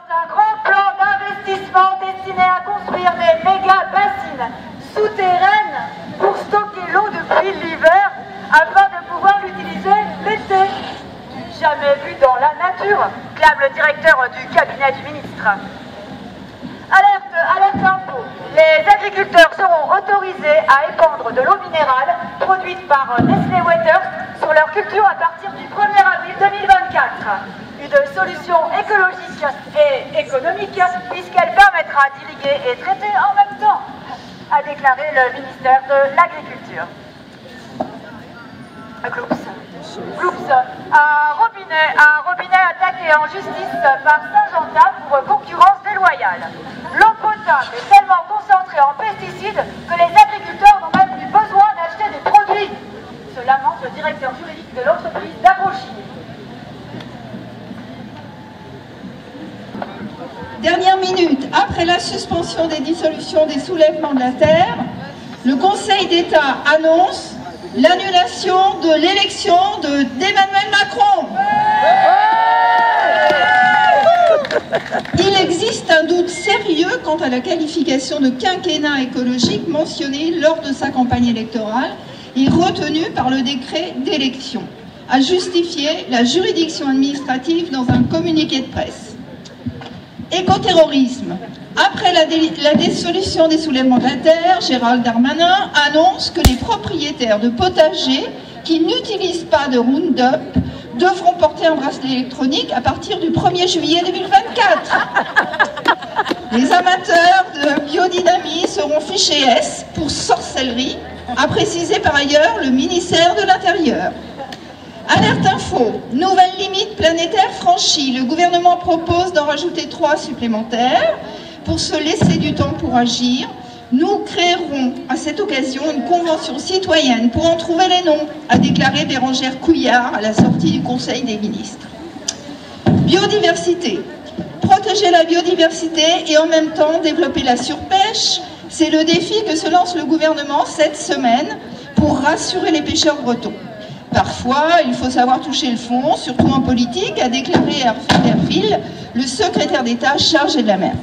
un grand plan d'investissement destiné à construire des méga bassines souterraines pour stocker l'eau de pluie l'hiver afin de pouvoir l'utiliser l'été. Jamais vu dans la nature, clame le directeur du cabinet du ministre. Alerte info. Les agriculteurs seront autorisés à épandre de l'eau minérale produite par Nestlé Waters sur leur culture à partir du 1er avril 2024. Une solution écologique et économique puisqu'elle permettra d'irriguer et traiter en même temps, a déclaré le ministère de l'Agriculture. Gloups, un robinet attaqué en justice par Saint-Gentin pour concurrence déloyale. L'eau potable est tellement concentrée en pesticides que les agriculteurs n'ont même plus besoin d'acheter des produits, se lamente le directeur juridique de l'entreprise d'Abrochy. Dernière minute, après la suspension des dissolutions des soulèvements de la terre, le Conseil d'État annonce l'annulation de l'élection d'Emmanuel Macron. Il existe un doute sérieux quant à la qualification de quinquennat écologique mentionnée lors de sa campagne électorale et retenue par le décret d'élection, a justifié la juridiction administrative dans un communiqué de presse. Écoterrorisme. Après la dissolution des soulèvements de la terre, Gérald Darmanin annonce que les propriétaires de potagers qui n'utilisent pas de Roundup devront porter un bracelet électronique à partir du 1er juillet 2024. Les amateurs de biodynamie seront fichés S pour sorcellerie, a précisé par ailleurs le ministère de l'Intérieur. Alerte info, nouvelle limite planétaire franchie. Le gouvernement propose d'en rajouter 3 supplémentaires. Pour se laisser du temps pour agir, nous créerons à cette occasion une convention citoyenne pour en trouver les noms, a déclaré Bérangère Couillard à la sortie du Conseil des ministres. Biodiversité. Protéger la biodiversité et en même temps développer la surpêche, c'est le défi que se lance le gouvernement cette semaine pour rassurer les pêcheurs bretons. Parfois, il faut savoir toucher le fond, surtout en politique, a déclaré Hervé Berville, le secrétaire d'État chargé de la mer.